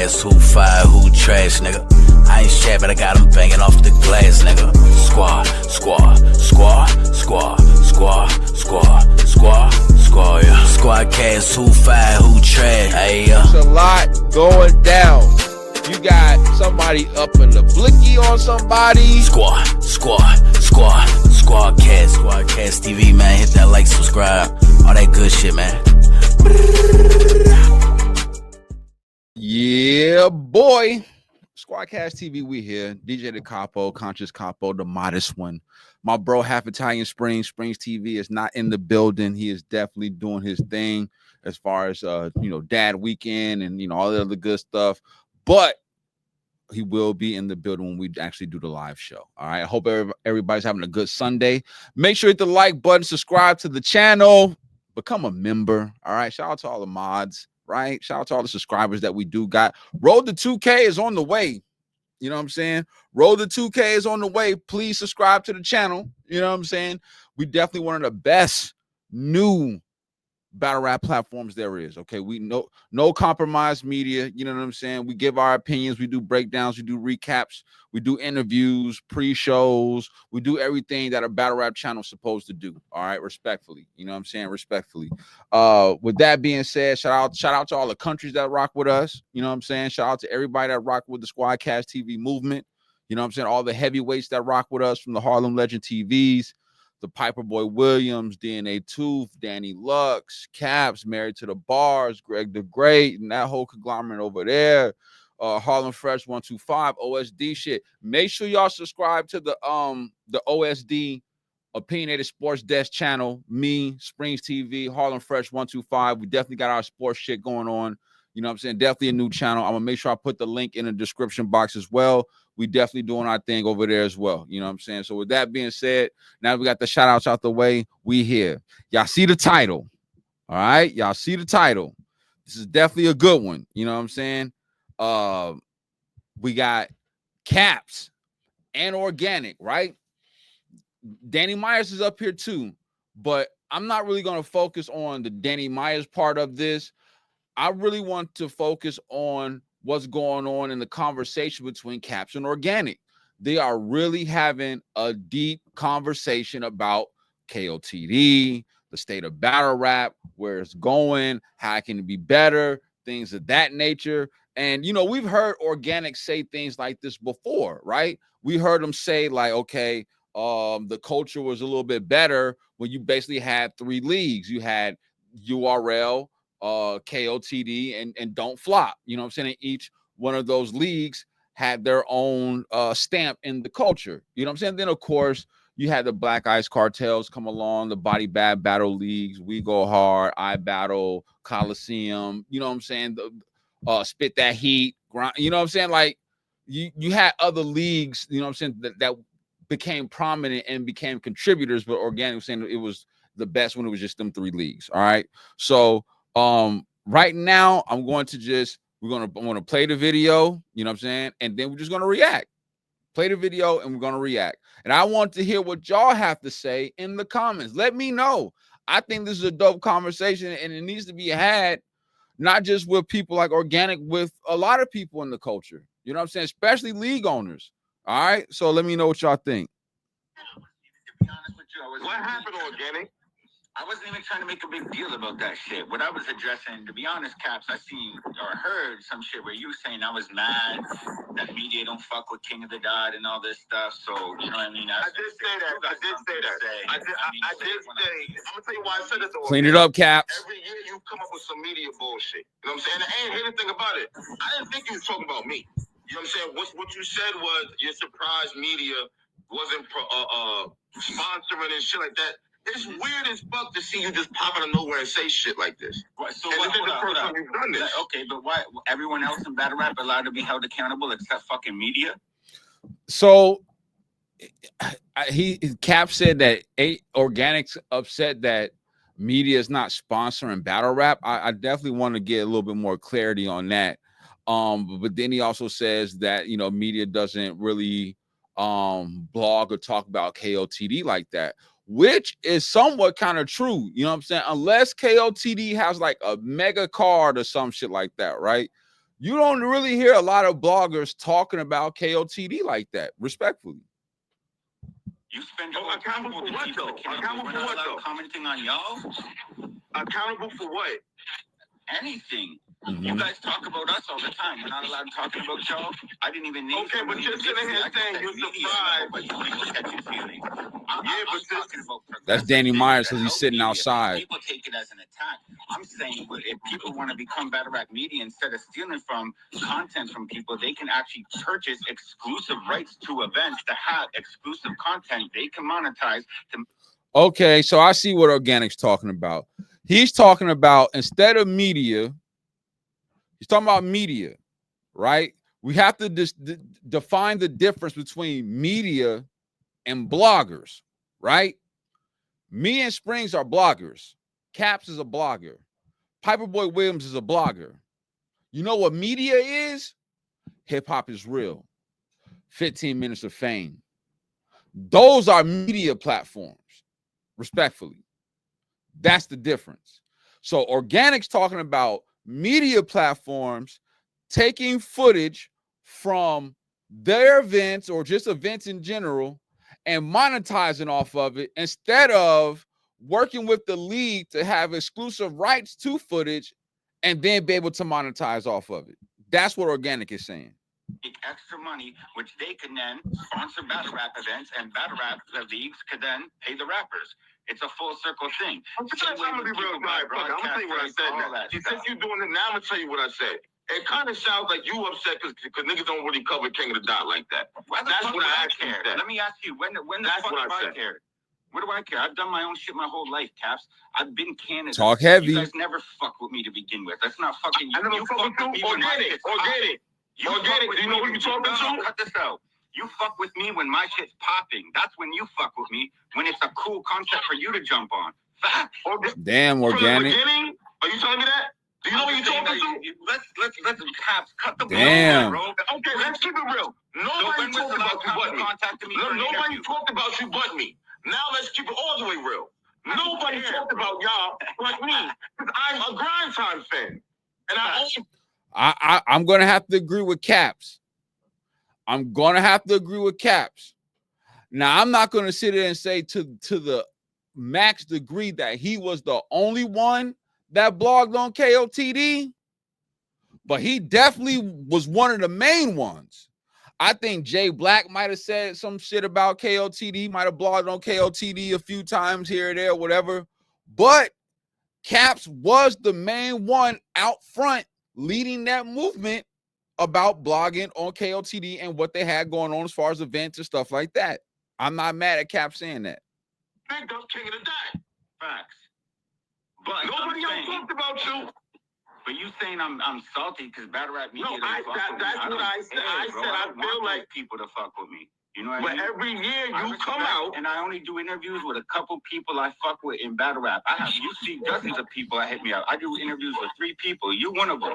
Squadkast, who fire, who trash, nigga. I ain't shabby, but I got them banging off the glass, nigga. Squad, yeah. Squadkast, who fire, who trash, hey, There's a lot going down. You got somebody up in the blicky on somebody. Squadkast TV, man. Hit that like, subscribe, all that good shit, man. Yeah, boy. Squadkast TV, we here. DJ the Capo, Conscious Capo, the modest one. My bro, half Italian Springz TV is not in the building. He is definitely doing his thing as far as dad weekend and all the other good stuff. But he will be in the building when we actually do the live show. All right. I hope everybody's having a good Sunday. Make sure you hit the like button, subscribe to the channel, become a member. All right. Shout out to all the mods. Right. Shout out to all the subscribers that we do got. Road to 2K is on the way. You know what I'm saying? Road to 2K is on the way. Please subscribe to the channel. You know what I'm saying? We definitely one of the best new battle rap platforms there is. Okay, we no compromise media. You know what I'm saying? We give our opinions, we do breakdowns, we do recaps, we do interviews, pre-shows, we do everything that a battle rap channel is supposed to do. All right, respectfully. You know what I'm saying? Respectfully. With that being said, shout out to all the countries that rock with us. You know what I'm saying? Shout out to everybody that rock with the Squadkast TV movement. You know what I'm saying? All the heavyweights that rock with us from the Harlem Legend TVs. The Piper Boy Williams, DNA Tooth, Danny Lux, Caps, Married to the Bars, Greg the Great, and that whole conglomerate over there. Harlem Fresh 125, OSD shit. Make sure y'all subscribe to the OSD Opinionated Sports Desk channel. Me, Springz TV, Harlem Fresh 125. We definitely got our sports shit going on. You know what I'm saying? Definitely a new channel. I'm gonna make sure I put the link in the description box as well. We definitely doing our thing over there as well. You know what I'm saying? So with that being said, now we got the shout outs out the way. We here. Y'all see the title. All right. Y'all see the title. This is definitely a good one. You know what I'm saying? We got Caps and Organik, right? Danny Myers is up here too, but I'm not really going to focus on the Danny Myers part of this. I really want to focus on what's going on in the conversation between Caps and Organik. They are really having a deep conversation about KOTD, the state of battle rap, where it's going, how it can be better, things of that nature. And, we've heard Organik say things like this before, right? We heard them say like, okay, the culture was a little bit better when you basically had three leagues. You had URL, KOTD, and Don't Flop. You know what I'm saying? Each one of those leagues had their own stamp in the culture. You know what I'm saying? Then, of course, you had the Black Ice Cartels come along, the Body Bad Battle Leagues, We Go Hard, I Battle, Coliseum. You know what I'm saying? The Spit That Heat, grind, you know what I'm saying? Like, you had other leagues, you know what I'm saying, that became prominent and became contributors, but Organik was saying it was the best when it was just them three leagues. All right. So right now I'm going to play the video, you know what I'm saying? And then we're just going to react. Play the video and we're going to react. And I want to hear what y'all have to say in the comments. Let me know. I think this is a dope conversation and it needs to be had not just with people like Organik, with a lot of people in the culture. You know what I'm saying? Especially league owners. All right. So let me know what y'all think. What happened, Organik? I wasn't even trying to make a big deal about that shit. What I was addressing, to be honest, Caps, I seen or heard some shit where you were saying I was mad that media don't fuck with King of the Dot and all this stuff. So, you know what I mean? I did say that. I did say that. I'm going to tell you why I said it. Clean it up, Caps. Every year you come up with some media bullshit. You know what I'm saying? And I ain't hear anything about it. I didn't think you was talking about me. You know what I'm saying? What you said was you're surprised media wasn't sponsoring and shit like that. It's weird as fuck to see you just pop out of nowhere and say shit like this. Right, so this is the first time you've done this. Okay, but why everyone else in battle rap allowed to be held accountable except fucking media? So Cap said that Organik's upset that media is not sponsoring battle rap. I definitely want to get a little bit more clarity on that. But then he also says that media doesn't really blog or talk about KOTD like that, which is somewhat kind of true. You know what I'm saying? Unless KOTD has like a mega card or some shit like that, right? You don't really hear a lot of bloggers talking about KOTD like that, respectfully. You spend your accountable for what though? Accountable for what though? Commenting on y'all? Accountable for what? Anything. You guys talk about us all the time. We're not allowed to talk about y'all. I didn't even name. Okay, but you're sitting here saying you're surprised. But you people catch your feelings. I'm talking about that's Danny Myers because he's sitting outside. People take it as an attack. I'm saying if people want to become battle rap media, instead of stealing from content from people, they can actually purchase exclusive rights to events to have exclusive content they can monetize. Okay, so I see what Organik's talking about. He's talking about instead of media, he's talking about media, right? We have to define the difference between media and bloggers, right? Me and Springz are bloggers. Caps is a blogger. Piperboy Williams is a blogger. You know what media is? Hip-hop is real. 15 minutes of fame. Those are media platforms, respectfully. That's the difference. So Organik's talking about media platforms taking footage from their events or just events in general and monetizing off of it instead of working with the league to have exclusive rights to footage and then be able to monetize off of it. That's what Organik is saying. Make extra money, which they can then sponsor battle rap events, and battle rap leagues could then pay the rappers. It's a full circle thing. I'm gonna be real guy. I'm gonna tell you what I said now. Since you're doing it now, I'm gonna tell you what I said. It kind of sounds like you upset because niggas don't really cover King of the Dot like that. That's what I actually said. Let me ask you, when the fuck have I cared? What do I care? I've done my own shit my whole life, Caps. I've been Canada. Talk heavy. You guys never fuck with me to begin with. That's not fucking you. I never fuck with you. Organik. You know who you talking to? Cut this out. You fuck with me when my shit's popping. That's when you fuck with me. When it's a cool concept for you to jump on. Fact. Damn, Organik. From the beginning? Are you telling me that? Do you know what you're talking to? Let's Caps cut the damn. Bro. Okay, let's keep it real. Nobody talked about you but me. Nobody talked about you but me. Now let's keep it all the way real. Nobody talked about y'all like me. Because I'm a grind time fan. And I'm gonna have to agree with Caps. I'm gonna have to agree with Caps. Now, I'm not gonna sit there and say to the max degree that he was the only one that blogged on KOTD, but he definitely was one of the main ones. I think Jay Black might have said some shit about KOTD, might have blogged on KOTD a few times here or there, whatever. But Caps was the main one out front leading that movement about blogging on KOTD and what they had going on as far as events and stuff like that. I'm not mad at Cap saying that. Big up King of the Dot. Facts. But nobody else talked about you. But you saying I'm salty because battle rap media that's what I said. I said I feel like people to fuck with me. You know what I mean? But every year you come out and I only do interviews with a couple people I fuck with in battle rap. You see dozens of people that hit me out. I do interviews with 3 people. You one of them.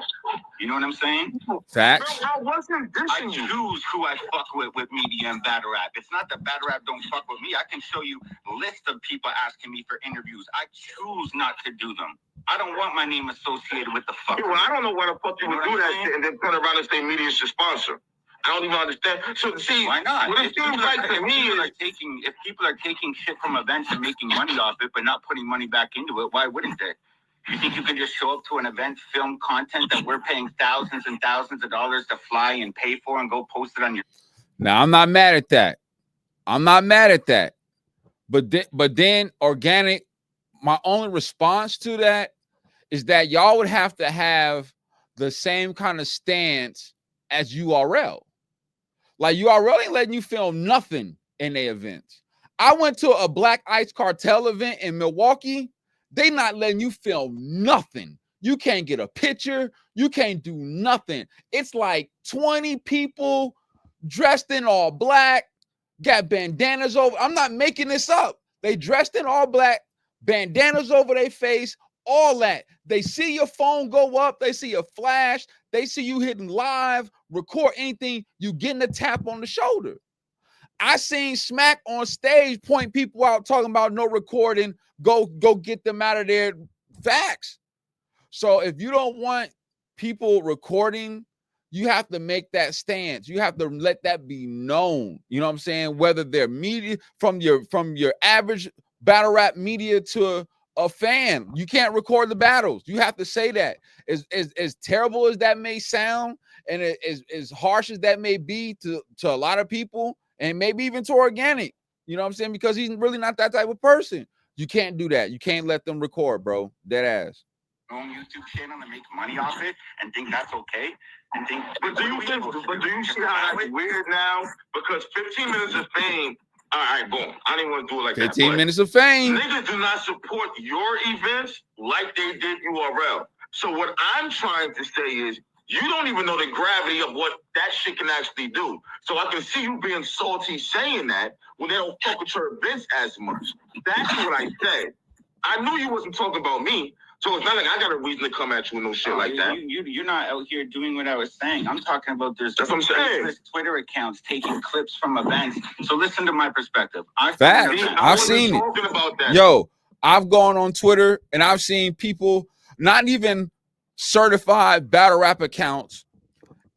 You know what I'm saying? Facts. Bro, I wasn't dissing you. I choose who I fuck with media and battle rap. It's not that battle rap don't fuck with me. I can show you lists of people asking me for interviews. I choose not to do them. I don't want my name associated with the fuck. Well, I don't know why the fuck you would do that shit and then turn around and say media is your sponsor. I don't even understand. So see, why not? What it seems like to me is if people are taking shit from events and making money off it, but not putting money back into it, why wouldn't they? You think you can just show up to an event, film content that we're paying thousands and thousands of dollars to fly and pay for and go post it on your? Now I'm not mad at that. I'm not mad at that. But then Organik, my only response to that is that y'all would have to have the same kind of stance as URL. Like URL ain't letting you film nothing in their events. I went to a Black Ice Cartel event in Milwaukee. They not letting you film nothing. You can't get a picture. You can't do nothing. It's like 20 people dressed in all black, got bandanas over. I'm not making this up. They dressed in all black, bandanas over their face, all that. They see your phone go up. They see a flash. They see you hitting live, record anything. You getting a tap on the shoulder. I seen Smack on stage point people out talking about no recording. Go get them out of there. Facts. So if you don't want people recording you have to make that stance. You have to let that be known. You know what I'm saying? Whether they're media from your average battle rap media to a fan, you can't record the battles. You have to say that. As terrible as that may sound, and as harsh as that may be to a lot of people, and maybe even to Organik, you know what I'm saying? Because he's really not that type of person. You can't do that. You can't let them record, bro. Dead ass. Own YouTube channel and make money off it and think that's okay. And think, but do you see how that's weird now? Because 15 minutes of fame. All right, boom. I didn't want to do it like 15 minutes of fame. Niggas do not support your events like they did URL. So what I'm trying to say is, you don't even know the gravity of what that shit can actually do. So I can see you being salty saying that when they don't fuck with your events as much. That's what I said. I knew you wasn't talking about me. So it's not like I got a reason to come at you with no shit like that. You're not out here doing what I was saying. I'm talking about that's what I'm saying. Twitter accounts taking clips from events. So listen to my perspective. I've seen it. About that. Yo, I've gone on Twitter and I've seen people, not even certified battle rap accounts,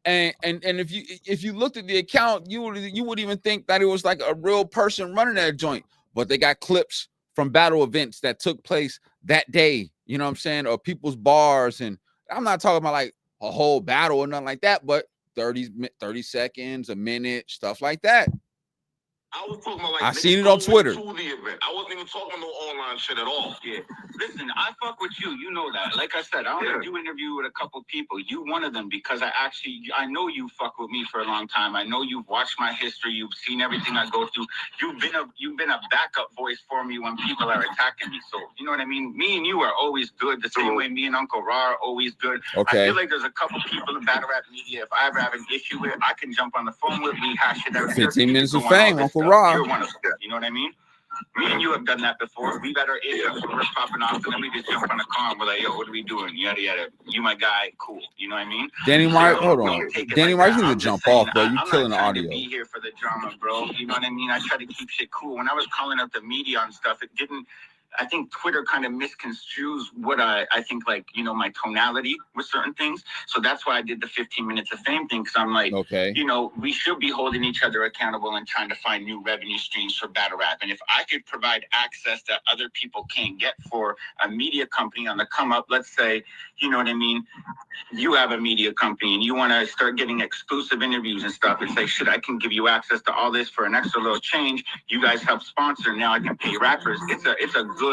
and if you looked at the account, you would even think that it was like a real person running that joint, but they got clips from battle events that took place that day, you know what I'm saying, or people's bars. And I'm not talking about like a whole battle or nothing like that, but 30 seconds, a minute, stuff like that. I was talking about like I seen it on Twitter. To the event. I wasn't even talking no online shit at all. Yeah. Listen, I fuck with you. You know that. Like I said, I only do interview with a couple people. You one of them because I know you fuck with me for a long time. I know you've watched my history. You've seen everything I go through. You've been a backup voice for me when people are attacking me. So you know what I mean? Me and you are always good. The same way me and Uncle Ra are always good. Okay. I feel like there's a couple people in battle rap media. If I ever have an issue with, I can jump on the phone with me, hash it out. 15 minutes of fame, Uncle Ra. You're one of them. You know what I mean? Me and you have done that before. We've had our issues when we're popping off, and then we just jump on the car and we're like, yo, what are we doing? Yada, yada. You my guy. Cool. You know what I mean? Danny Mark, hold on. Danny Mark, you need to jump off, bro. You killing the audio. I'm not trying to be here for the drama, bro. You know what I mean? I try to keep shit cool. When I was calling out the media and stuff, it didn't... I think Twitter kind of misconstrues what I think, like, you know, my tonality with certain things. So that's why I did the 15 minutes of fame thing, because I'm like, okay, you know, we should be holding each other accountable and trying to find new revenue streams for battle rap. And if I could provide access that other people can't get for a media company on the come up, let's say, you know what I mean, you have a media company and you want to start getting exclusive interviews and stuff. It's like, shit, I can give you access to all this for an extra little change. You guys help sponsor. Now I can pay rappers. It's a good.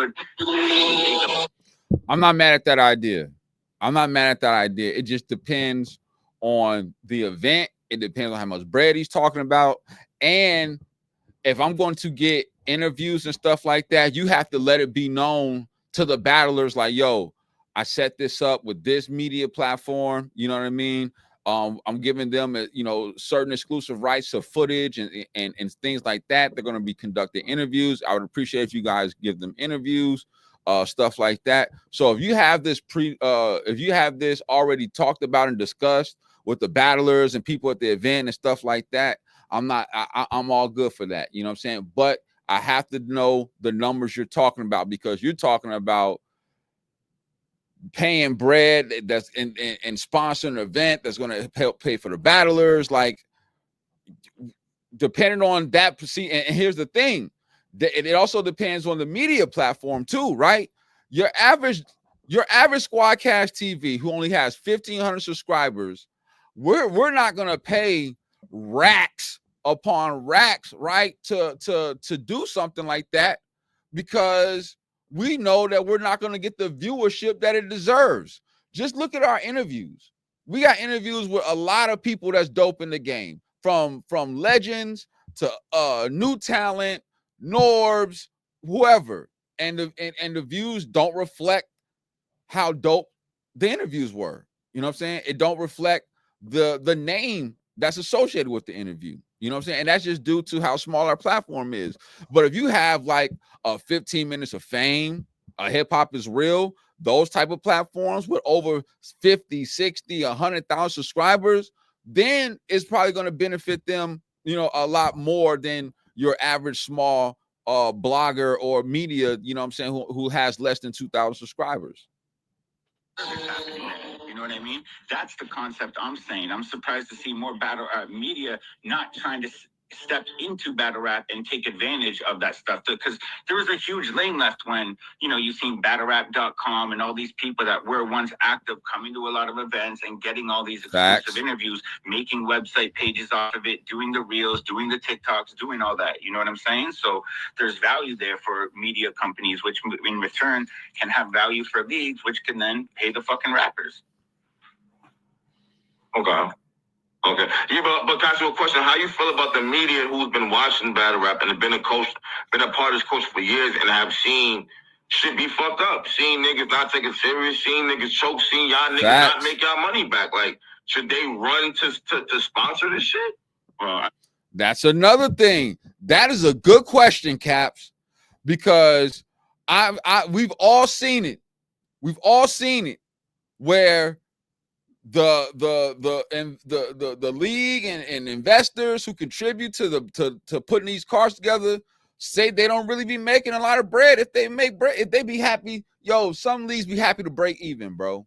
I'm not mad at that idea. It just depends on the event. It depends on how much bread he's talking about. And if I'm going to get interviews and stuff like that, you have to let it be known to the battlers like, yo, I set this up with this media platform. You know what I mean? I'm giving them, certain exclusive rights to footage and things like that. They're going to be conducting interviews. I would appreciate if you guys give them interviews, stuff like that. So if you have this already talked about and discussed with the battlers and people at the event and stuff like that, I'm all good for that. You know what I'm saying? But I have to know the numbers you're talking about, because you're talking about paying bread that's and sponsoring an event that's going to help pay for the battlers. Like, depending on that, and here's the thing, it also depends on the media platform too, right? Your average Squadkast TV, who only has 1,500 subscribers, we're not going to pay racks upon racks, right, to do something like that, because we know that we're not going to get the viewership that it deserves. Just look at our interviews. We got interviews with a lot of people that's dope in the game, from legends to new talent, Norbs, whoever. And the views don't reflect how dope the interviews were. You know what I'm saying? It don't reflect the name that's associated with the interview. You know what I'm saying? And that's just due to how small our platform is. But if you have like a 15 minutes of fame, a Hip Hop Is Real, those type of platforms with over 50, 60, 100,000 subscribers, then it's probably going to benefit them, a lot more than your average small blogger or media, you know what I'm saying, who has less than 2,000 subscribers. You You know what I mean? That's the concept I'm saying. I'm surprised to see more battle media not trying to step into battle rap and take advantage of that stuff, because there was a huge lane left when, you know, you've seen battlerap.com and all these people that were once active coming to a lot of events and getting all these exclusive interviews, making website pages off of it, doing the reels, doing the TikToks, doing all that. You know what I'm saying? So there's value there for media companies, which in return can have value for leagues, which can then pay the fucking rappers. Okay. Okay. Yeah, but can I ask you a question? How you feel about the media who's been watching battle rap and been a part of this coach for years and have seen shit be fucked up? Seen niggas not take it serious, seen niggas choke, seen y'all niggas not make y'all money back. Like, should they run to sponsor this shit? That's another thing. That is a good question, Caps, because we've all seen it. We've all seen it where the league and investors who contribute to putting these cards together say they don't really be making a lot of bread. If they make bread, if they be happy, some leagues be happy to break even, bro.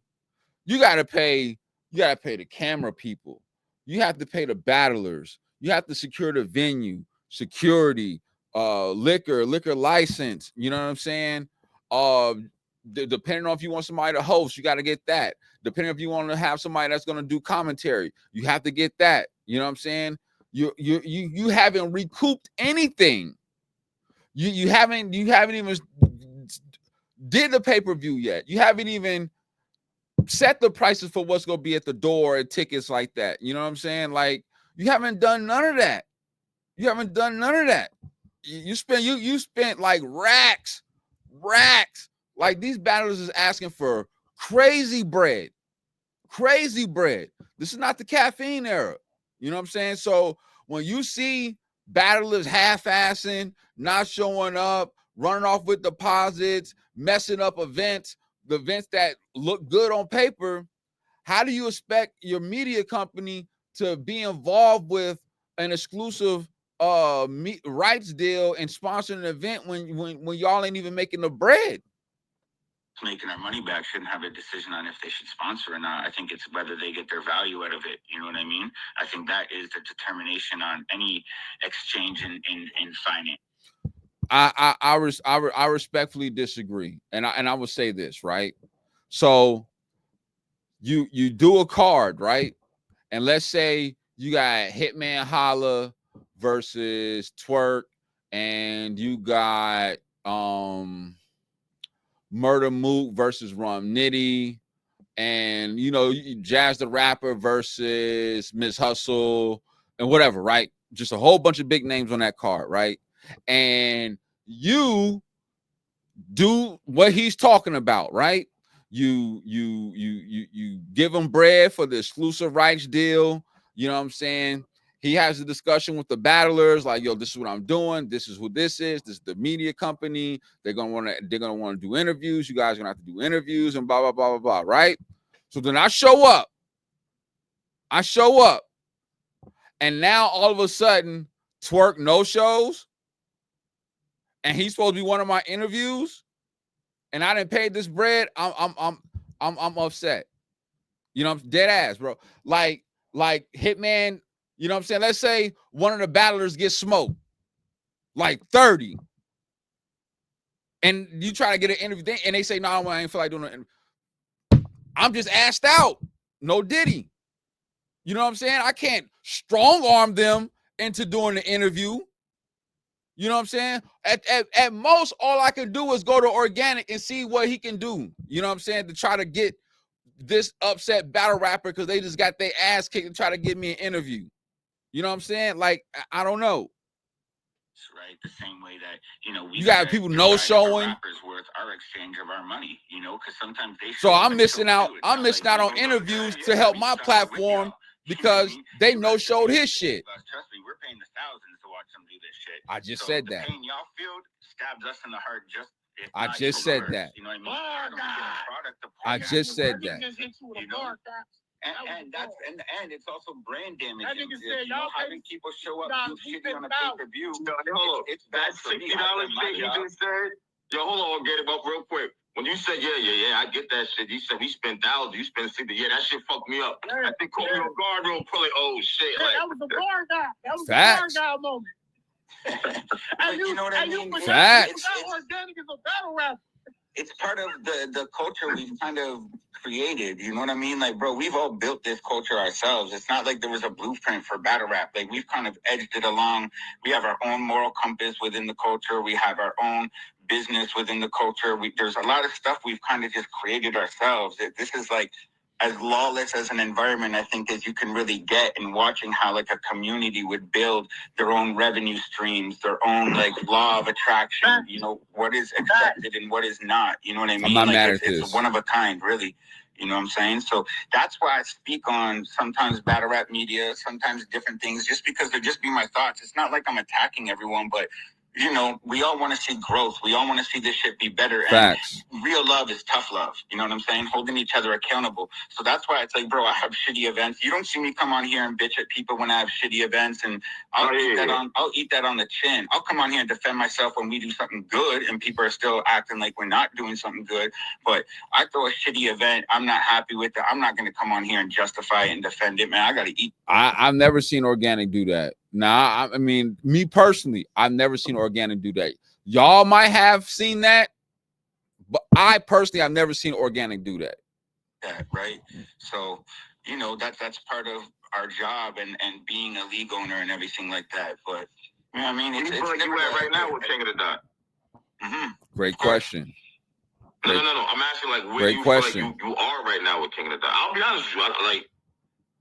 You gotta pay the camera people. You have to pay the battlers. You have to secure the venue, security, liquor license. You know what I'm saying? Depending on if you want somebody to host, you got to get that. Depending if you want to have somebody that's going to do commentary, you have to get that. You know what I'm saying? You haven't recouped anything. You haven't even did the pay-per-view yet. You haven't even set the prices for what's going to be at the door and tickets like that. You know what I'm saying? Like, you haven't done none of that. You haven't done none of that. You spent like racks. Like, these battlers is asking for crazy bread. This is not the caffeine era. You know what I'm saying? So when you see battlers half-assing, not showing up, running off with deposits, messing up events, the events that look good on paper, how do you expect your media company to be involved with an exclusive rights deal and sponsoring an event when y'all ain't even making the bread? Making our money back shouldn't have a decision on if they should sponsor or not. I think it's whether they get their value out of it. You know what I mean? I think that is the determination on any exchange in finance. I respectfully disagree, and I would say this, right? So you do a card, right? And let's say you got Hitman Holla versus Twerk, and you got Murder Mook versus Rum Nitty, and Jazz the Rapper versus Miss Hustle, and whatever, right? Just a whole bunch of big names on that card, right? And you do what he's talking about, right? You give him bread for the exclusive rights deal. You know what I'm saying? He has a discussion with the battlers, like, yo, this is what I'm doing. This is who this is. This is the media company. They're gonna want to do interviews. You guys are gonna have to do interviews and blah blah blah blah blah, right? So then I show up, and now all of a sudden, Twerk no shows, and he's supposed to be one of my interviews, and I didn't pay this bread. I'm upset. I'm dead ass, bro. Like Hitman. You know what I'm saying? Let's say one of the battlers gets smoked, like 30. And you try to get an interview, and they say, no, I ain't feel like doing an interview. I'm just asked out. No diddy. You know what I'm saying? I can't strong arm them into doing the interview. You know what I'm saying? At most, all I can do is go to Organik and see what he can do. You know what I'm saying? To try to get this upset battle rapper because they just got their ass kicked and try to get me an interview. You know what I'm saying? Like, I don't know. Right, the same way that you got people no showing. Rappers worth our exchange of our money, because sometimes they. So I'm missing out. I'm missing out on interviews to help my platform because they no showed his shit. Trust me, we're paying the thousands to watch them do this shit. I just said that. Paying y'all field stabs us in the heart. I just said that. You know what I mean? I just said that. And that's in the end, it's also brand damage. Having people show up do shit on a pay-per-view. Hold on. It's bad for $60 shit you just said. Yo, hold on, get it up real quick. When you said, yeah, I get that shit. You said we spend thousands, you spend 60. Yeah, that shit fucked me up. I think caught me on guard real quick. Oh shit. Yeah, like, that was the bar guy. That was Facts. the bar guy moment. You know what I mean? Facts. Organik is a battle rapper. It's part of the culture we've kind of created. You know what I mean? Like, bro, we've all built this culture ourselves. It's not like there was a blueprint for battle rap. Like, we've kind of edged it along. We have our own moral compass within the culture. We have our own business within the culture. There's a lot of stuff we've kind of just created ourselves. This is like as lawless as an environment, I think, as you can really get, in watching how like a community would build their own revenue streams, their own like law of attraction, you know, what is accepted and what is not. You know what I mean? I'm not like, mad it's, at this. It's one of a kind, really. You know what I'm saying? So that's why I speak on sometimes battle rap media, sometimes different things, just because they're just be my thoughts. It's not like I'm attacking everyone, but you know, we all want to see growth. We all want to see this shit be better. Facts. And real love is tough love. You know what I'm saying? Holding each other accountable. So that's why it's like, bro, I have shitty events. You don't see me come on here and bitch at people when I have shitty events, and I'll eat that on the chin. I'll come on here and defend myself when we do something good and people are still acting like we're not doing something good. But I throw a shitty event, I'm not happy with it, I'm not going to come on here and justify it and defend it, man. I got to eat. I've never seen Organik do that. Nah, I mean, me personally, I've never seen Organik do that. Y'all might have seen that, but I personally, I've never seen Organik do that. That, right? So, you know, that's part of our job and being a league owner and everything like that. But, you know what I mean? Where you feel like you at right now with King of the Dot? Mm-hmm. Great question. No. I'm asking, like, where Great you question. feel like you are right now with King of the Dot. I'll be honest with you.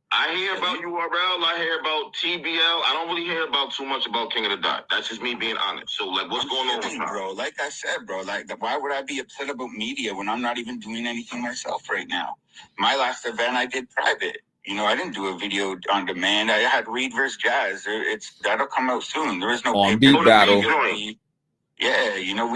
I hear about URL, I hear about TBL. I don't really hear about too much about King of the Dot. That's just me being honest. So, like, what's going on with you, bro? Like I said, bro, like, why would I be upset about media when I'm not even doing anything myself right now? My last event I did private. You know, I didn't do a video on demand. I had Reed versus Jazz. That'll come out soon. There is no on beat battle. Yeah, you know,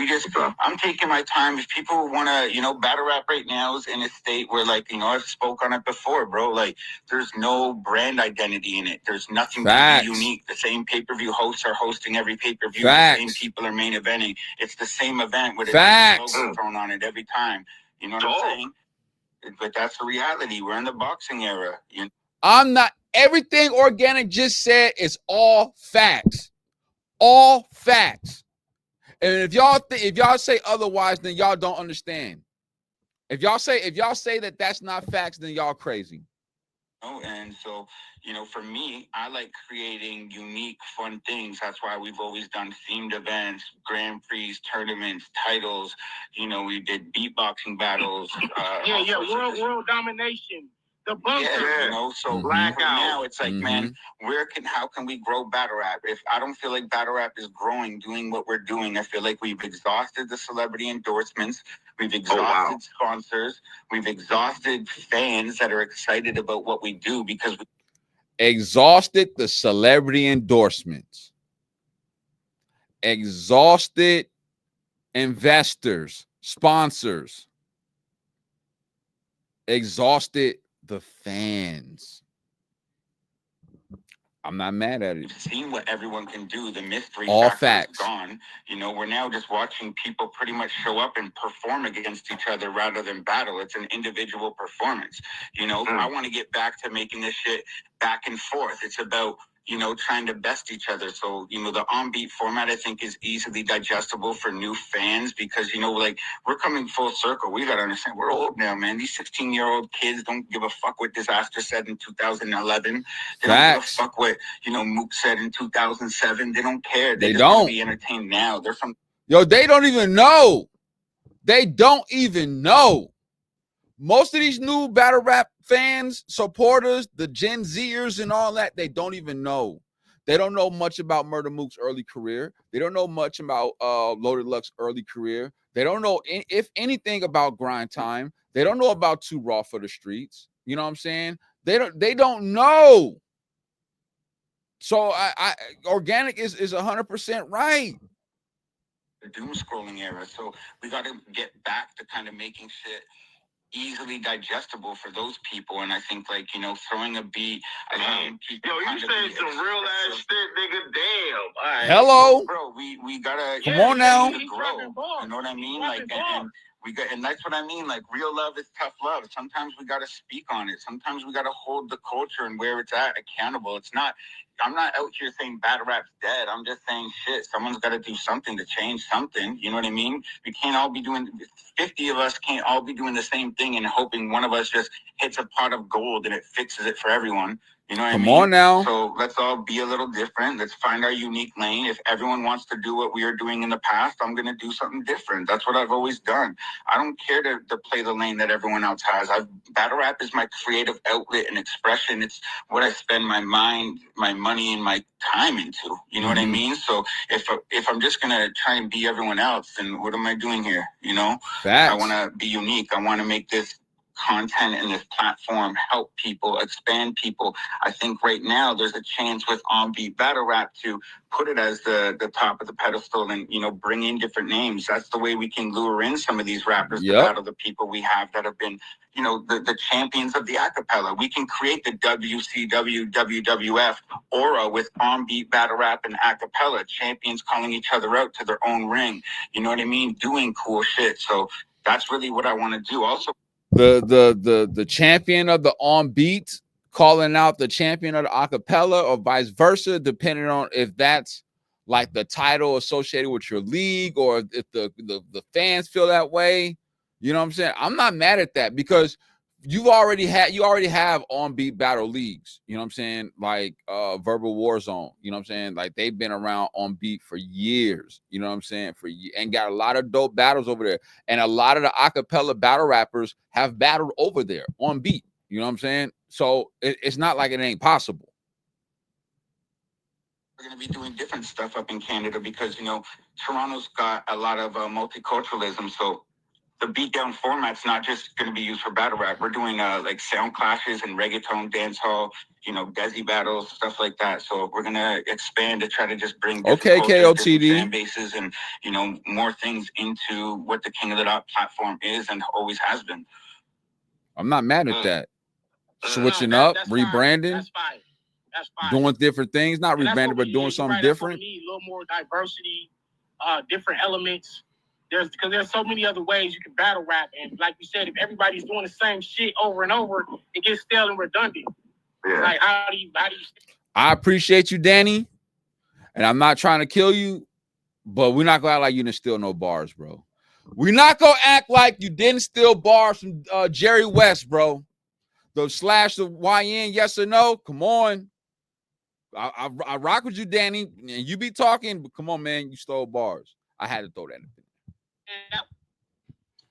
I'm taking my time. If people want to, you know, battle rap right now is in a state where, like, you know, I've spoke on it before, bro. Like, there's no brand identity in it. There's nothing to be unique. The same pay-per-view hosts are hosting every pay-per-view. The same people are main eventing. It's the same event with a logo thrown on it every time. You know what I'm saying? But that's the reality. We're in the boxing era. You know? I'm not. Everything Organik just said is all facts. All facts. And if y'all say otherwise, then y'all don't understand. If y'all say that that's not facts, then y'all crazy. Oh, and so, you know, for me, I like creating unique, fun things. That's why we've always done themed events, Grand Prix, tournaments, titles. You know, we did beatboxing battles. World domination. The bunker. Yeah, you know, so right now it's like, man, how can we grow battle rap? If I don't feel like battle rap is growing, doing what we're doing, I feel like we've exhausted the celebrity endorsements, we've exhausted sponsors, we've exhausted fans that are excited about what we do because we exhausted the celebrity endorsements, exhausted investors, sponsors, exhausted the fans. I'm not mad at it. We've seen what everyone can do. The mystery all factor facts is gone. You know, we're now just watching people pretty much show up and perform against each other rather than battle. It's an individual performance. You know, I want to get back to making this shit back and forth. It's about, you know, trying to best each other. So, you know, the on-beat format, I think, is easily digestible for new fans because, you know, like, we're coming full circle. We got to understand, we're old now, man. These 16-year-old kids don't give a fuck what Disaster said in 2011. They don't give a fuck what, you know, Mook said in 2007. They don't care. They just want to be entertained now. They're from... Yo, they don't even know. They don't even know. Most of these new battle rap fans, supporters, the Gen Zers and all that, they don't even know. They don't know much about Murder Mook's early career. They don't know much about Loaded Luck's early career. They don't know, if anything, about Grind Time. They don't know about Too Raw for the Streets. You know what I'm saying? They don't know. So Organik is 100% right. The doom scrolling era. So we got to get back to kind of making shit easily digestible for those people. And I think, like, you know, throwing a beat, allowing people... Yo, you saying some real ass shit, nigga. Damn. All right. Hello, bro. We gotta come on now. grow. You know what I mean? Like, and And that's what I mean. Like, real love is tough love. Sometimes we got to speak on it. Sometimes we got to hold the culture and where it's at accountable. I'm not out here saying battle rap's dead. I'm just saying, shit, someone's got to do something to change something. You know what I mean? We can't all be doing, 50 of us can't all be doing the same thing and hoping one of us just hits a pot of gold and it fixes it for everyone. You know what I mean? Come on now. So let's all be a little different. Let's find our unique lane. If everyone wants to do what we are doing in the past, I'm going to do something different. That's what I've always done. I don't care to play the lane that everyone else has. Battle rap is my creative outlet and expression. It's what I spend my mind, my money, and my time into. You know what I mean? So if I'm just going to try and be everyone else, then what am I doing here? You know? Facts. I want to be unique. I want to make this content and this platform help people, expand people. I think right now there's a chance with On Beat Battle Rap to put it as the top of the pedestal and, you know, bring in different names. That's the way we can lure in some of these rappers to battle the people we have that have been, you know, the champions of the acapella. We can create the WCW, WWF aura with On Beat Battle Rap and acapella, champions calling each other out to their own ring. You know what I mean? Doing cool shit. So that's really what I want to do. Also, the champion of the On Beat calling out the champion of the acapella, or vice versa, depending on if that's like the title associated with your league, or if the fans feel that way. You know what I'm saying? I'm not mad at that, because you already have On Beat battle leagues. You know what I'm saying? Like Verbal Warzone. You know what I'm saying? Like, they've been around On Beat for years. You know what I'm saying? And got a lot of dope battles over there. And a lot of the acapella battle rappers have battled over there On Beat. You know what I'm saying? So it's not like it ain't possible. We're going to be doing different stuff up in Canada because, you know, Toronto's got a lot of multiculturalism. So the beatdown format's not just going to be used for battle rap. We're doing like sound clashes and reggaeton, dancehall, you know, Desi battles, stuff like that. So we're going to expand to try to just bring different cultures, different fan bases, and, you know, more things into what the King of the Dot platform is and always has been. I'm not mad at that. Switching up, rebranding. That's fine. That's fine. Doing different things, not rebranding, but doing something different. We need a little more diversity, different elements. Because there's so many other ways you can battle rap, and like you said, if everybody's doing the same shit over and over, it gets stale and redundant. Yeah. Like, how do you? I appreciate you, Danny, and I'm not trying to kill you, but we're not gonna act like you didn't steal no bars, bro. We're not gonna act like you didn't steal bars from Jerry West, bro. The slash the YN, yes or no? Come on. I rock with you, Danny, and you be talking, but come on, man, you stole bars. I had to throw that in.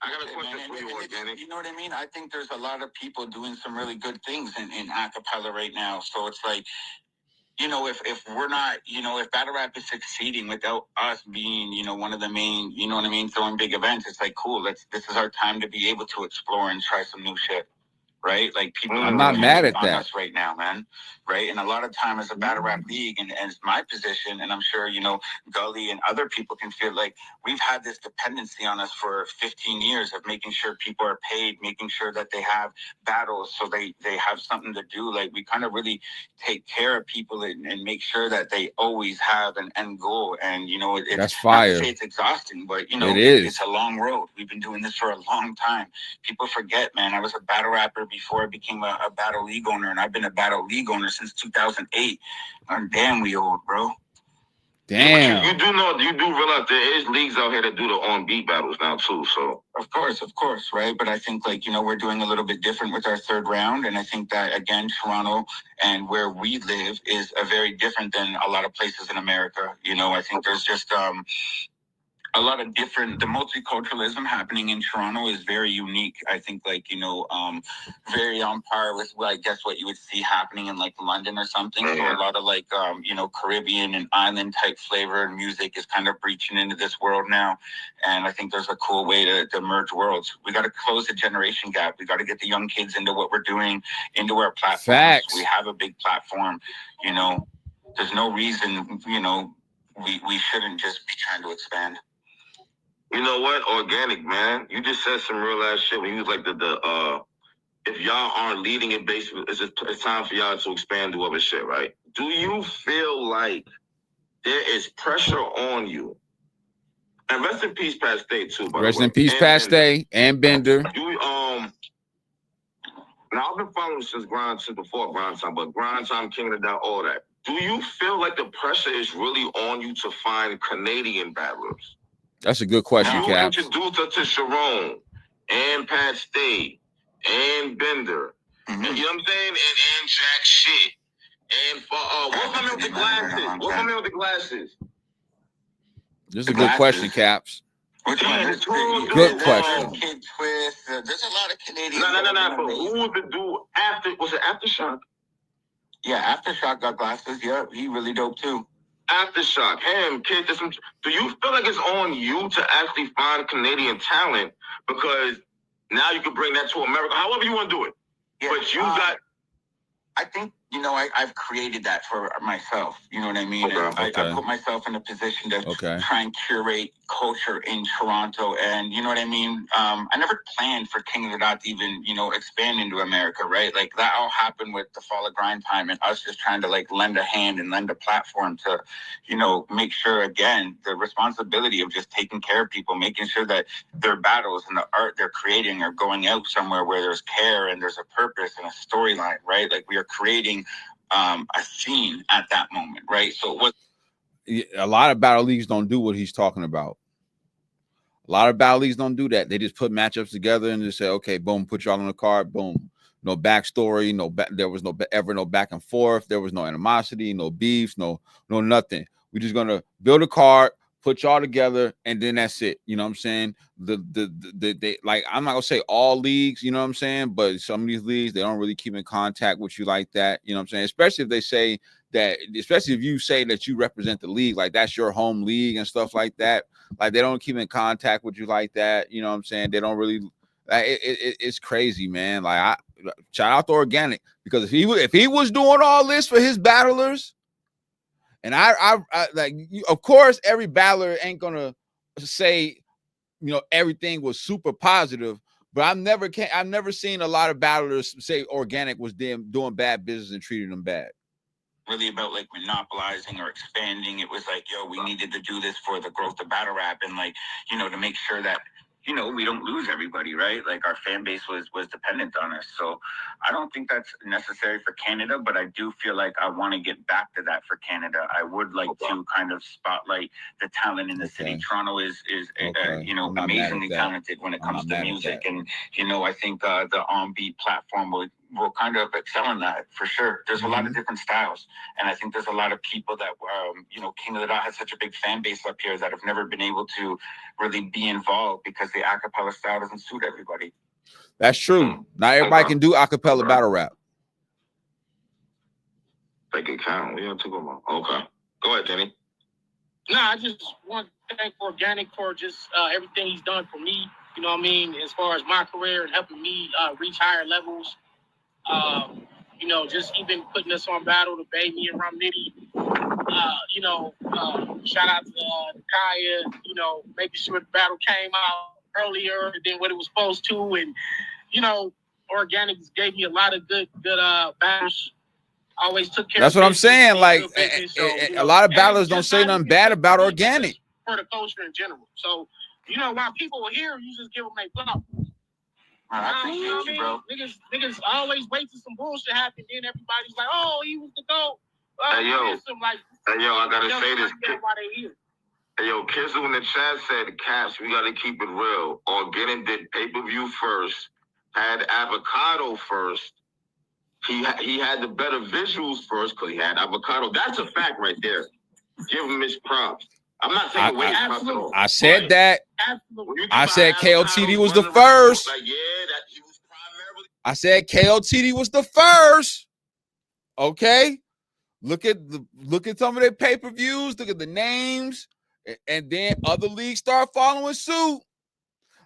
I got a question for you, Organik. You know what I mean? I think there's a lot of people doing some really good things in acapella right now. So it's like, you know, if we're not, you know, if battle rap is succeeding without us being, you know, one of the main, you know what I mean, throwing big events, it's like, cool, this is our time to be able to explore and try some new shit. Right? Like, people I'm not mad at that us right now, man. Right? And a lot of time as a battle rap league and as my position, and I'm sure, you know, Gully and other people can feel like we've had this dependency on us for 15 years of making sure people are paid, making sure that they have battles so they have something to do. Like, we kind of really take care of people and make sure that they always have an end goal. And, you know, that's fire. Not to say it's exhausting, but, you know, it's a long road. We've been doing this for a long time. People forget, man, I was a battle rapper before I became a battle league owner, and I've been a battle league owner since 2008. I'm damn we old, bro. Damn. Yeah, you do realize there is leagues out here that do the On Beat battles now too. So of course, right? But I think, like, you know, we're doing a little bit different with our third round, and I think that, again, Toronto and where we live is a very different than a lot of places in America. You know, I think there's just a lot of different, the multiculturalism happening in Toronto is very unique. I think, like, you know, very on par with, well, I guess what you would see happening in like London or something. So a lot of like, you know, Caribbean and island type flavor and music is kind of breaching into this world now. And I think there's a cool way to merge worlds. We got to close the generation gap. We got to get the young kids into what we're doing, into our platforms. Facts. We have a big platform, you know, there's no reason, you know, we shouldn't just be trying to expand. You know what, Organik, man, you just said some real ass shit when you was like if y'all aren't leading it, basically, it's time for y'all to expand to other shit, right? Do you feel like there is pressure on you And rest in peace, Pat Stay too. By Rest the way. in peace, Pat Stay and Bender. Now I've been following since before grind time, but grind time, King of the Dot, all that. Do you feel like the pressure is really on you to find Canadian battlers? That's a good question, Caps. You introduced us to Sharon and Pat Stay and Bender. And, you know what I'm saying? And Jack Shit. And what's my man with the glasses? What's my man with the glasses? This is a good question, Caps. Which one? Good question. Kid Twist. There's a lot of Canadians. No. But who was the dude after? Was it Aftershock? Yeah, Aftershock got glasses. Yeah, he really dope too. Aftershock, him, kid. Do you feel like it's on you to actually find Canadian talent because now you can bring that to America? However you want to do it. Yeah, but you got. I think, I've created that for myself. You know what I mean? Okay. I put myself in a position to try and curate culture in Toronto. And you know what I mean? I never planned for King of the Dot to even, expand into America, right? Like that all happened with the fall of grind time and us just trying to lend a hand and lend a platform to, make sure, again, the responsibility of just taking care of people, making sure that their battles and the art they're creating are going out somewhere where there's care and there's a purpose and a storyline, right? Like we are creating a scene at that moment, right? So what a lot of battle leagues don't do what he's talking about. A lot of battle leagues don't do that. They just put matchups together and just say, okay, boom, put y'all on the card, boom. No backstory, there was no back and forth. There was no animosity, no beefs, no nothing. We're just gonna build a card, put y'all together, and then that's it. You know what I'm saying? They like, I'm not gonna say all leagues, you know what I'm saying, but some of these leagues, they don't really keep in contact with you like that. You know what I'm saying? Especially if they say that, especially if you say that you represent the league, like that's your home league and stuff like that. Like they don't keep in contact with you like that. You know what I'm saying? They don't really. It's crazy, man. Like shout out to Organik, because if he was doing all this for his battlers, and I like, of course, every battler ain't gonna say, everything was super positive, but I've never seen a lot of battlers say Organik was doing bad business and treating them bad. Really about monopolizing or expanding. It was like, yo, we needed to do this for the growth of battle rap and to make sure that we don't lose everybody, right? Like our fan base was dependent on us. So I don't think that's necessary for Canada, but I do feel like I want to get back to that for Canada. I would like to kind of spotlight the talent in the city. Toronto is amazingly talented when it comes to music. And, I think the on-beat platform will kind of excel in that for sure. There's a lot of different styles. And I think there's a lot of people that, King of the Dot has such a big fan base up here that have never been able to really be involved because the acapella style doesn't suit everybody. That's true. Not everybody can do acapella battle rap. They can count. We have to go on. Okay. Go ahead, Jenny. No, I just want to thank Organik for just everything he's done for me. You know what I mean? As far as my career and helping me reach higher levels. Just even putting us on battle to Bay, me and Rum Nitty. Shout out to Kaya, making sure the battle came out earlier than what it was supposed to. And, Organik gave me a lot of good battles. Always took care That's of what I'm saying. Like, business, a lot of battlers don't say nothing bad about Organik. For the culture in general. So, while people are here, you just give them a flop. I appreciate you, bro. Niggas always wait till some bullshit happen, then everybody's like, "Oh, he was the GOAT." Hey yo, I gotta say this. Why they here? Hey yo, Kizzle in the chat said, "Caps, we gotta keep it real. Organik did pay-per-view first, had Avocado first. He had the better visuals first because he had Avocado. That's a fact right there. Give him his props. I'm not taking away his props at all. I said that. Absolutely. I said KOTD was the first. I said KOTD was the first. Okay. Look at some of their pay-per-views. Look at the names, and then other leagues start following suit.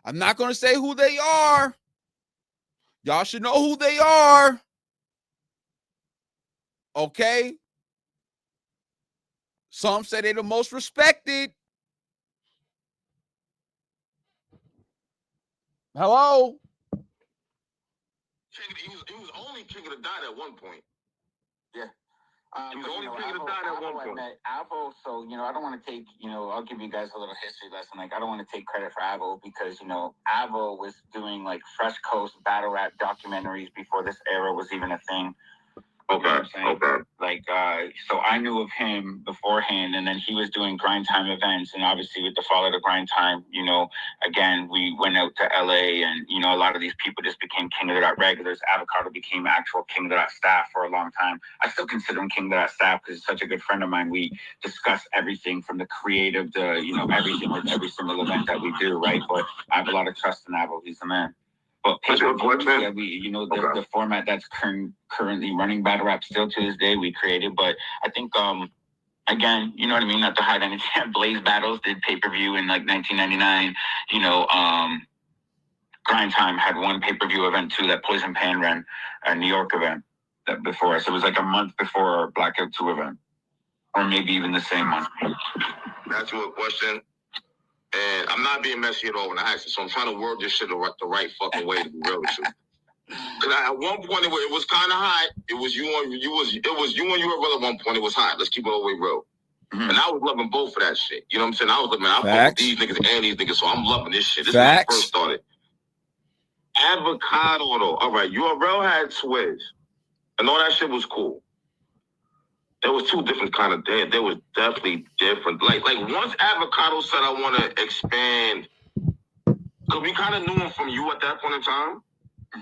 I'm not gonna say who they are. Y'all should know who they are. Okay. Some say they're the most respected. Hello? He was only King of the Dot at one point. Yeah. He was only King of the Dot at one point. Avo, so, I don't want to take, I'll give you guys a little history lesson. Like, I don't want to take credit for Avo because, Avo was doing, like, Fresh Coast battle rap documentaries before this era was even a thing. Okay. Like, so I knew of him beforehand, and then he was doing Grind Time events, and obviously with the fall of the Grind Time, again, we went out to LA, and, a lot of these people just became King of the Dot regulars. Avocado became actual King of the Dot staff for a long time. I still consider him King of the Dot staff because he's such a good friend of mine. We discuss everything from the creative to, everything with every single event that we do, right? But I have a lot of trust in Avo. He's the man. But the format that's currently running battle rap still to this day we created. But I think again, you know what I mean? Not to hide anything. Blaze Battles did pay-per-view in like 1999. Grind Time had one pay-per-view event too that Poison Pan ran, a New York event that before us. It was like a month before our Blackout 2 event, or maybe even the same month. That's a question. And I'm not being messy at all when I ask it, so I'm trying to word this shit the right fucking way to be real with you. Because at one point it was kind of hot. It was you and URL at one point. It was hot. Let's keep it all the way real. Mm-hmm. And I was loving both of that shit. You know what I'm saying? I was loving. I fuck with these niggas and these niggas, so I'm loving this shit. This is when I first started. Avocado though. All right, URL had Swizz, and all that shit was cool. There was two different kind of days. There was definitely different. Like once Avocado said, I want to expand, because we kind of knew him from you at that point in time.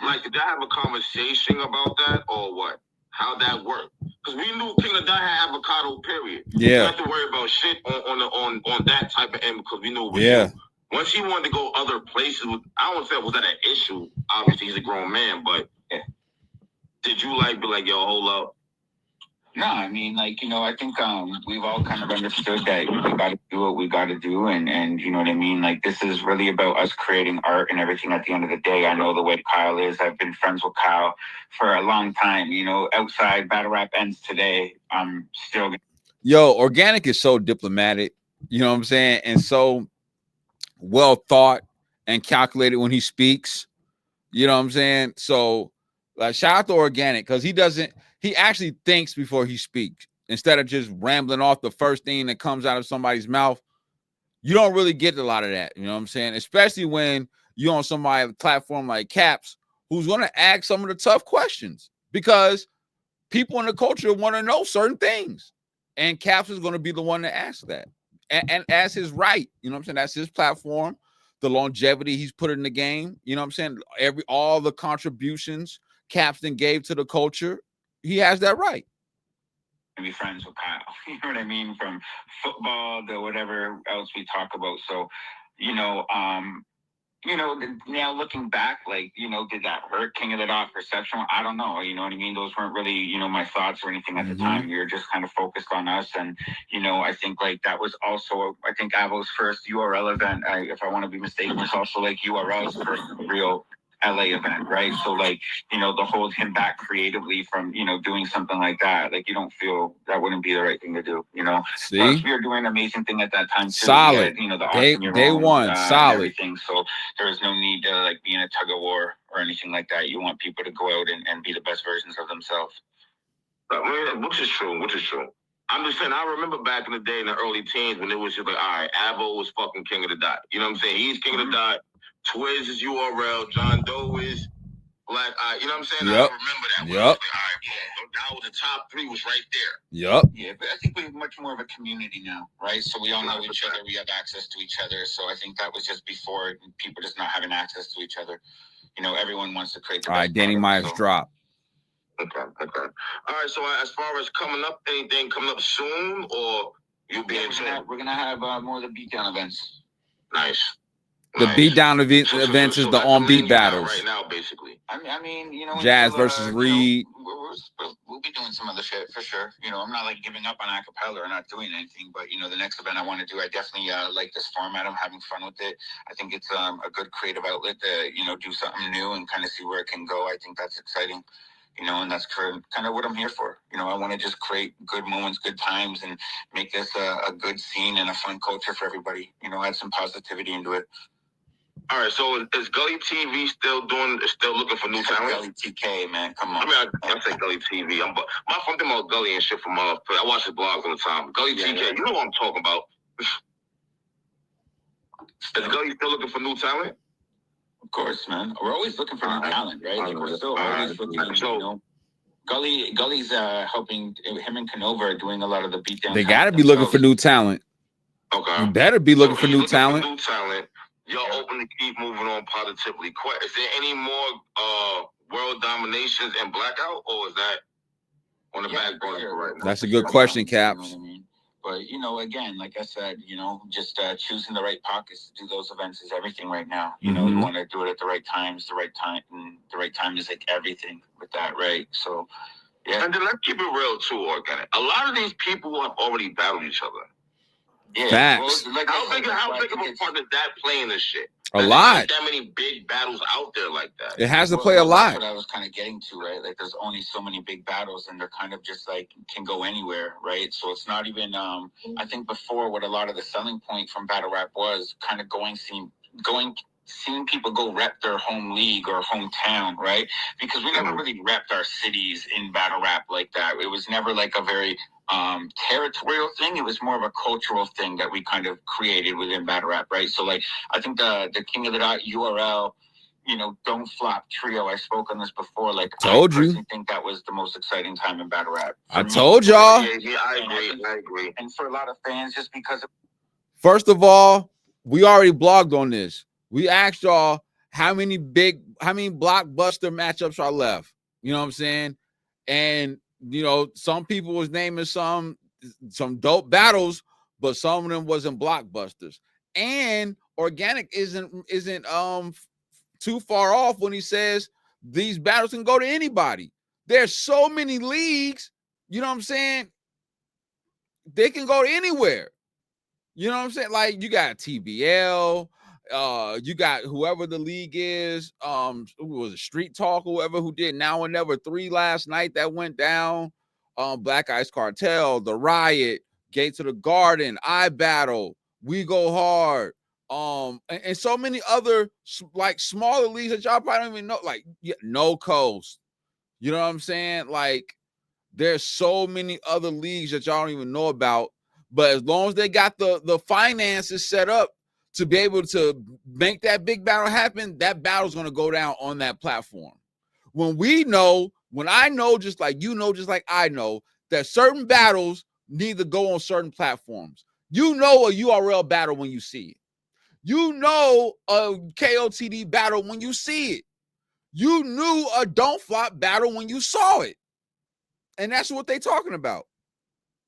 Like, did I have a conversation about that or what? How that worked? Because we knew King of the Dot had Avocado, period. Yeah. We didn't have to worry about shit on that type of end because we knew it was you. Once he wanted to go other places, I don't say was that an issue. Obviously, he's a grown man, but did you be like, yo, hold up? No, I mean, I think we've all kind of understood that we got to do what we got to do. And you know what I mean? Like, this is really about us creating art and everything at the end of the day. I know the way Kyle is. I've been friends with Kyle for a long time. Outside battle rap ends today. I'm still. Yo, Organik is so diplomatic. You know what I'm saying? And so well thought and calculated when he speaks. You know what I'm saying? So, shout out to Organik because he actually thinks before he speaks instead of just rambling off the first thing that comes out of somebody's mouth. You don't really get a lot of that. You know what I'm saying? Especially when you're on somebody's platform like Caps, who's going to ask some of the tough questions because people in the culture want to know certain things. And Caps is going to be the one to ask that. And as his right, you know what I'm saying? That's his platform, the longevity he's put in the game. You know what I'm saying? All the contributions Caps then gave to the culture. He has that right. To be friends with Kyle, you know what I mean? From football to whatever else we talk about. So, now looking back, did that hurt King of the Dot perception? I don't know. You know what I mean? Those weren't really, my thoughts or anything at the time. We were just kind of focused on us. And, I think that was also, I think Avo's first URL event. If I want to be mistaken, was also URL's first real LA event, right? So to hold him back creatively from, doing something like that, you don't feel that wouldn't be the right thing to do, See? Plus, we were doing an amazing thing at that time too. Solid. Had, the day one, solid. Everything. So there was no need to be in a tug of war or anything like that. You want people to go out and be the best versions of themselves. Which is true. I'm just saying, I remember back in the day in the early teens when it was just all right, Avo was fucking King of the Dot. You know what I'm saying? He's King of the Dot. Swizz is URL. John Doe is Black Eye. You know what I'm saying? Yep. I remember that. Yep. All right, that was the top three was right there. Yep. Yeah, but I think we're much more of a community now, right? So we all know each other. We have access to each other. So I think that was just before people just not having access to each other. Everyone wants to create the best. All right, Danny Myers drop. Okay. All right, so as far as coming up, anything coming up soon or you being we're gonna have more of the beatdown events. Nice. The beatdown events is the on-beat battles. Right now, basically. I mean, Jazz versus Reed. We'll be doing some other shit for sure. I'm not giving up on acapella or not doing anything, but the next event I want to do, I definitely like this format. I'm having fun with it. I think it's a good creative outlet to do something new and kind of see where it can go. I think that's exciting. And that's kind of what I'm here for. I want to just create good moments, good times, and make this a good scene and a fun culture for everybody. Add some positivity into it. All right, so is Gully TV still looking for new talent? Gully TK, man, come on. I mean, I say Gully TV. I'm thinking about Gully and shit from I watch his blogs all the time. Gully TK, yeah. You know what I'm talking about. Is Gully still looking for new talent? Of course, man. We're always looking for new talent, right? Like, we're still always looking, you know. Gully's helping him and Canova are doing a lot of the beatdown. They got to be looking for new talent. Okay. You better be looking for new talent. New talent. Y'all open to keep moving on positively. Is there any more world dominations and blackout, or is that on the back burner right now? That's a good question, Caps. You know what I mean? But, you know, again, like I said, you know, just choosing the right pockets to do those events is everything right now. You know, you want to do it at the right times, the right time, and the right time is like everything with that, right? So, yeah. And then let's keep it real, too, Organic. A lot of these people have already battled each other. Yeah. Facts. Well, like how big of a part does that play in this shit? A lot. That many big battles out there like that. It has to play a lot. That's what I was kind of getting to, right? Like, there's only so many big battles, and they're kind of just like can go anywhere, right? So it's not even. I think before, what a lot of the selling point from battle rap was kind of seeing people go rep their home league or hometown, right? Because we never really repped our cities in battle rap like that. It was never like a very territorial thing. It was more of a cultural thing that we kind of created within battle rap, right? So like, I think the King of the Dot URL, you know, Don't Flop trio, I spoke on this before. Like, I personally think that was the most exciting time in battle rap. I told y'all. Yeah, I agree. And for a lot of fans, just because First of all, we already blogged on this. We asked y'all how many blockbuster matchups are left. You know what I'm saying? And you know, some people was naming some dope battles, but some of them wasn't blockbusters. And Organik isn't too far off when he says these battles can go to anybody. There's so many leagues, you know what I'm saying? They can go to anywhere. You know what I'm saying? Like, you got TBL, you got whoever the league is, who was it, Street Talk, whoever who did Now and Never 3 last night that went down, Black Ice Cartel, The Riot, Gate to the Garden, I Battle, We Go Hard, and so many other like smaller leagues that y'all probably don't even know, like No Coast. You know what I'm saying? Like, there's so many other leagues that y'all don't even know about. But as long as they got the finances set up to be able to make that big battle happen, that battle's going to go down on that platform. When I know, just like you know, just like I know, that certain battles need to go on certain platforms. You know a URL battle when you see it. You know a KOTD battle when you see it. You knew a Don't Flop battle when you saw it. And that's what they're talking about.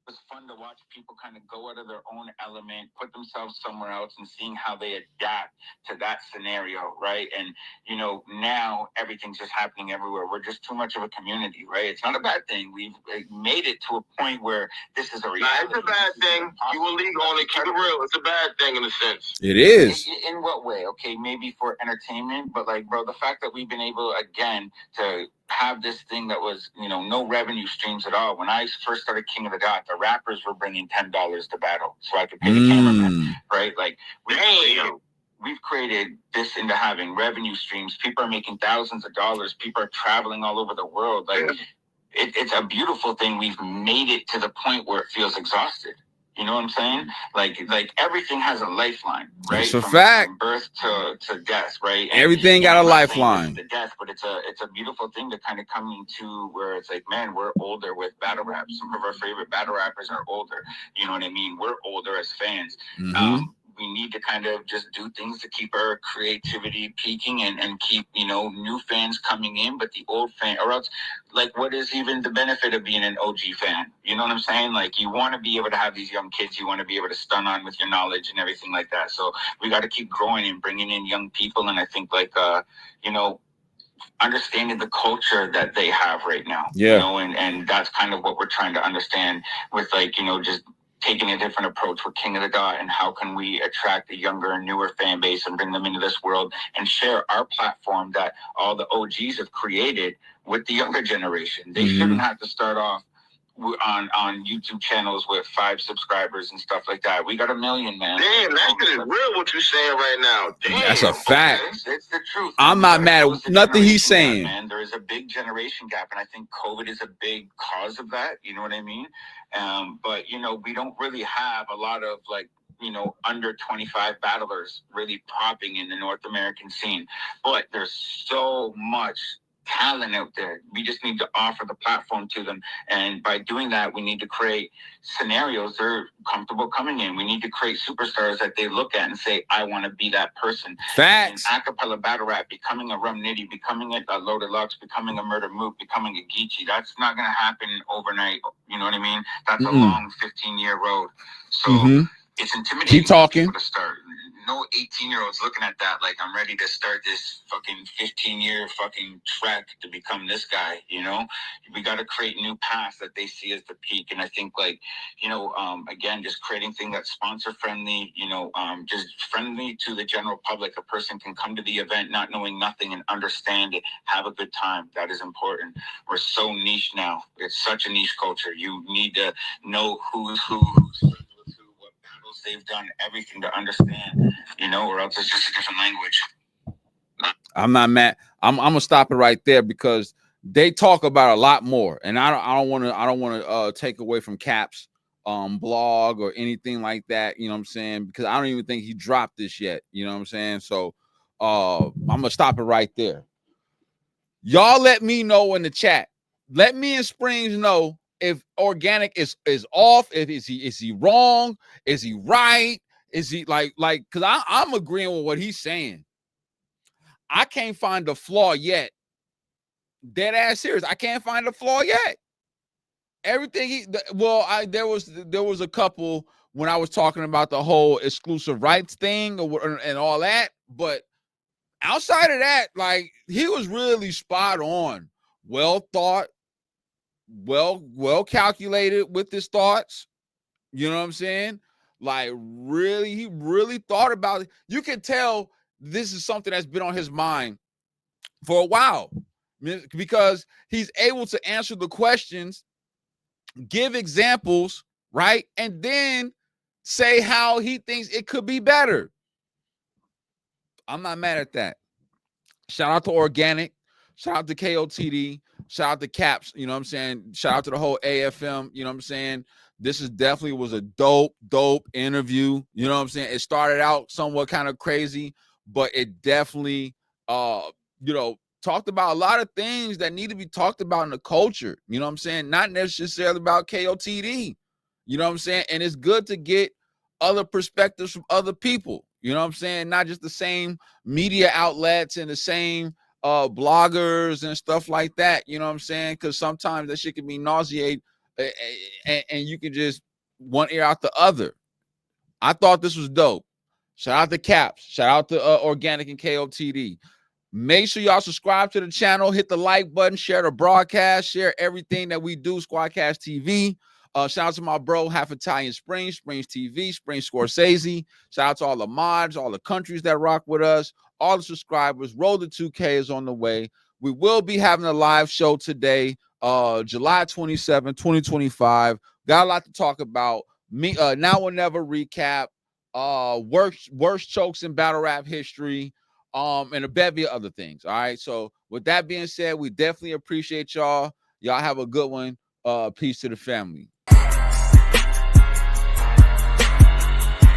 It was fun to watch people kind of go out of their own element, put themselves somewhere else, and seeing how they adapt to that scenario, right? And, you know, now everything's just happening everywhere. We're just too much of a community, right? It's not a bad thing. We've made it to a point where this is a reality. Nah, it's a bad thing. You will league on it. Keep it real. It's a bad thing in a sense. It is. In what way? Okay, maybe for entertainment, but like, bro, the fact that we've been able, again, to have this thing that was, you know, no revenue streams at all. When I first started King of the Dot, the rappers were bringing $10 to battle so I could pay the cameraman, right? Like, we've created this into having revenue streams. People are making thousands of dollars. People are traveling all over the world. Like, it's a beautiful thing. We've made it to the point where it feels exhausted. You know what I'm saying? Like everything has a lifeline, right? It's a fact. From birth to death, right? And, everything got a lifeline. To death, but it's a beautiful thing to kind of come into where it's like, man, we're older with battle rap. Some of our favorite battle rappers are older. You know what I mean? We're older as fans. We need to kind of just do things to keep our creativity peaking and keep, you know, new fans coming in, but the old fan, or else, like, what is even the benefit of being an OG fan? You know what I'm saying? Like, you want to be able to have these young kids, you want to be able to stun on with your knowledge and everything like that. So we got to keep growing and bringing in young people. And I think, like, you know, understanding the culture that they have right now, you know, and that's kind of what we're trying to understand with, like, you know, just taking a different approach with King of the Dot, and how can we attract a younger and newer fan base and bring them into this world and share our platform that all the OGs have created with the younger generation. They shouldn't have to start off on YouTube channels with 5 subscribers and stuff like that. We got 1 million, man. Damn, that shit is real what you saying right now. Damn. That's a fact. Okay? It's the truth. I'm not mad at nothing he's saying. Man, there is a big generation gap, and I think COVID is a big cause of that. You know what I mean? But you know, we don't really have a lot of like, you know, under 25 battlers really popping in the North American scene. But there's so much talent out there. We just need to offer the platform to them, and by doing that, we need to create scenarios they're comfortable coming in. We need to create superstars that they look at and say, I want to be that person. Facts. And acapella battle rap, becoming a Rum Nitty, becoming a Loaded Lux, becoming a Murder Mook, becoming a Geechee, that's not going to happen overnight. You know what I mean? That's a long 15-year road. So it's intimidating. Keep talking. To start. No 18-year-olds looking at that like I'm ready to start this fucking 15-year fucking trek to become this guy, you know? We got to create new paths that they see as the peak. And I think, like, you know, again, just creating things that's sponsor friendly, you know, just friendly to the general public. A person can come to the event not knowing nothing and understand it, have a good time. That is important. We're so niche now. It's such a niche culture. You need to know who's who, they've done everything to understand, you know, or else it's just a different language. I'm not mad. I'm gonna stop it right there because they talk about a lot more, and I don't want to take away from Cap's blog or anything like that. You know what I'm saying? Because I don't even think he dropped this yet. You know what I'm saying? So I'm gonna stop it right there. Y'all let me know in the chat. Let me and Springz know if Organik is off. If is he wrong? Is he right? Is he like because I'm agreeing with what he's saying. I can't find a flaw yet. Dead ass serious. I can't find a flaw yet. Everything there was a couple when I was talking about the whole exclusive rights thing and all that, but outside of that, like, he was really spot on. Well thought, well calculated with his thoughts. You know what I'm saying? Like, really, he really thought about it. You can tell this is something that's been on his mind for a while because he's able to answer the questions, give examples, right? And then say how he thinks it could be better. I'm not mad at that. Shout out to Organik. Shout out to KOTD. Shout out to Caps. You know what I'm saying? Shout out to the whole AFM. You know what I'm saying? This is definitely was a dope interview. You know what I'm saying? It started out somewhat kind of crazy, but it definitely, talked about a lot of things that need to be talked about in the culture. You know what I'm saying? Not necessarily about KOTD. You know what I'm saying? And it's good to get other perspectives from other people. You know what I'm saying? Not just the same media outlets and the same bloggers and stuff like that. You know what I'm saying? Because sometimes that shit can be nauseating and you can just one ear out the other. I thought this was dope. Shout out to Caps. Shout out to Organik and KOTD. Make sure y'all subscribe to the channel. Hit the like button. Share the broadcast. Share everything that we do. Squadkast TV. Shout out to my bro, half Italian Springz TV, Springz Scorsese. Shout out to all the mods, all the countries that rock with us, all the subscribers. Roll to 2K is on the way. We will be having a live show today, July 27, 2025. Got a lot to talk about. Now or never recap. Worst chokes in battle rap history. And a bevy of other things. All right. So with that being said, we definitely appreciate y'all. Y'all have a good one. Peace to the family.